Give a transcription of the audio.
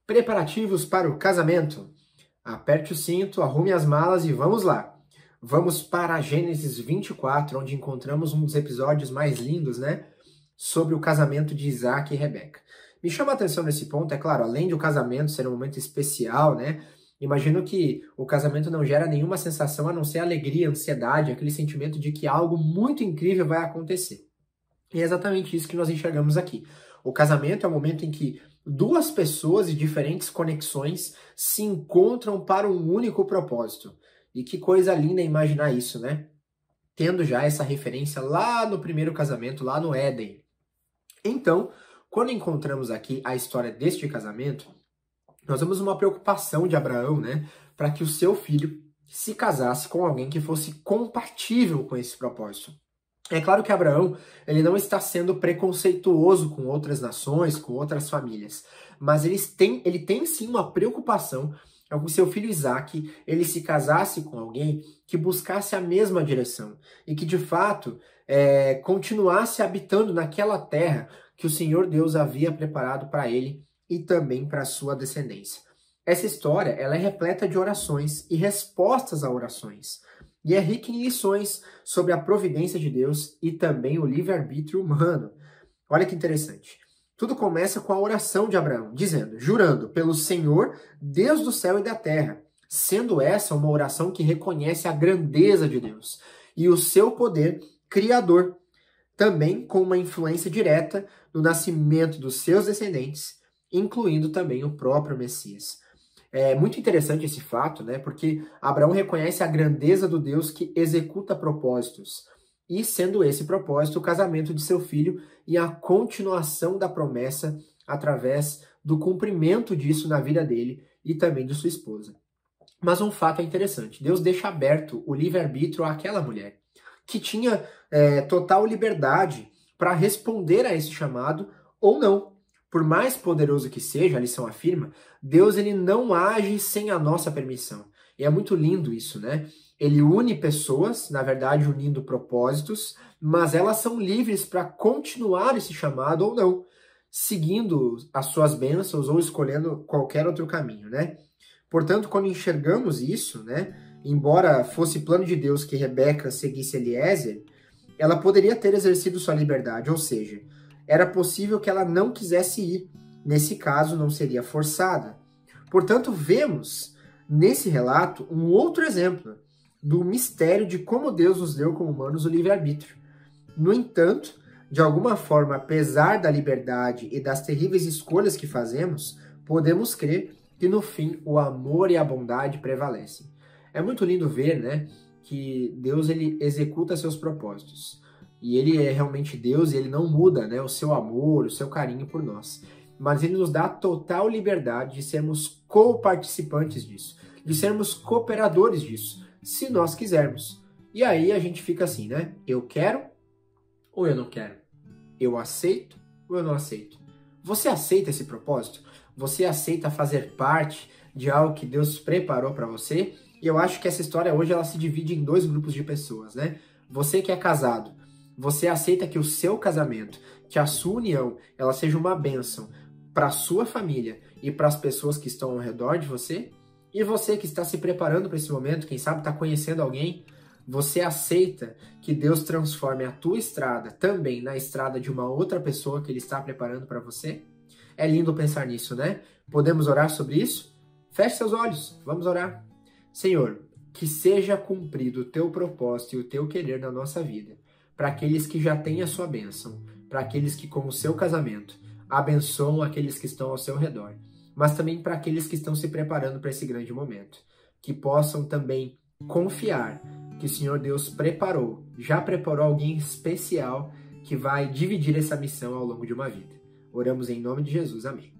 Preparativos para o casamento? Aperte o cinto, arrume as malas e vamos lá. Vamos para Gênesis 24, onde encontramos um dos episódios mais lindos, né? Sobre o casamento de Isaac e Rebeca. Me chama a atenção nesse ponto, é claro, além de o casamento ser um momento especial, né? Imagino que o casamento não gera nenhuma sensação a não ser alegria, ansiedade, aquele sentimento de que algo muito incrível vai acontecer. E é exatamente isso que nós enxergamos aqui. O casamento é o momento em que duas pessoas de diferentes conexões se encontram para um único propósito. E que coisa linda imaginar isso, né? Tendo já essa referência lá no primeiro casamento, lá no Éden. Então, quando encontramos aqui a história deste casamento, nós vemos uma preocupação de Abraão, né? Para que o seu filho se casasse com alguém que fosse compatível com esse propósito. É claro que Abraão, ele não está sendo preconceituoso com outras nações, com outras famílias, mas ele tem sim uma preocupação com seu filho Isaac, ele se casasse com alguém que buscasse a mesma direção e que de fato continuasse habitando naquela terra que o Senhor Deus havia preparado para ele e também para a sua descendência. Essa história ela é repleta de orações e respostas a orações. E é rica em lições sobre a providência de Deus e também o livre-arbítrio humano. Olha que interessante. Tudo começa com a oração de Abraão, dizendo, jurando pelo Senhor, Deus do céu e da terra, sendo essa uma oração que reconhece a grandeza de Deus e o seu poder criador, também com uma influência direta no nascimento dos seus descendentes, incluindo também o próprio Messias. É muito interessante esse fato, né? Porque Abraão reconhece a grandeza do Deus que executa propósitos. E sendo esse propósito o casamento de seu filho e a continuação da promessa através do cumprimento disso na vida dele e também de sua esposa. Mas um fato é interessante. Deus deixa aberto o livre-arbítrio àquela mulher, que tinha total liberdade para responder a esse chamado ou não. Por mais poderoso que seja, a lição afirma, Deus ele não age sem a nossa permissão. E é muito lindo isso, né? Ele une pessoas, na verdade unindo propósitos, mas elas são livres para continuar esse chamado ou não, seguindo as suas bênçãos ou escolhendo qualquer outro caminho, né? Portanto, quando enxergamos isso, né? Embora fosse plano de Deus que Rebeca seguisse Eliezer, ela poderia ter exercido sua liberdade, ou seja, era possível que ela não quisesse ir. Nesse caso, não seria forçada. Portanto, vemos nesse relato um outro exemplo do mistério de como Deus nos deu como humanos o livre-arbítrio. No entanto, de alguma forma, apesar da liberdade e das terríveis escolhas que fazemos, podemos crer que no fim o amor e a bondade prevalecem. É muito lindo ver, né, que Deus ele executa seus propósitos. E ele é realmente Deus e ele não muda, né, o seu amor, o seu carinho por nós. Mas ele nos dá total liberdade de sermos co-participantes disso, de sermos cooperadores disso, se nós quisermos. E aí a gente fica assim, né? Eu quero ou eu não quero? Eu aceito ou eu não aceito? Você aceita esse propósito? Você aceita fazer parte de algo que Deus preparou para você? E eu acho que essa história hoje ela se divide em dois grupos de pessoas, né? Você que é casado, você aceita que o seu casamento, que a sua união, ela seja uma bênção para a sua família e para as pessoas que estão ao redor de você? E você que está se preparando para esse momento, quem sabe está conhecendo alguém, você aceita que Deus transforme a tua estrada também na estrada de uma outra pessoa que Ele está preparando para você? É lindo pensar nisso, né? Podemos orar sobre isso? Feche seus olhos, vamos orar. Senhor, que seja cumprido o teu propósito e o teu querer na nossa vida, para aqueles que já têm a sua bênção, para aqueles que com o seu casamento abençoam aqueles que estão ao seu redor, mas também para aqueles que estão se preparando para esse grande momento, que possam também confiar que o Senhor Deus já preparou alguém especial que vai dividir essa missão ao longo de uma vida. Oramos em nome de Jesus, amém.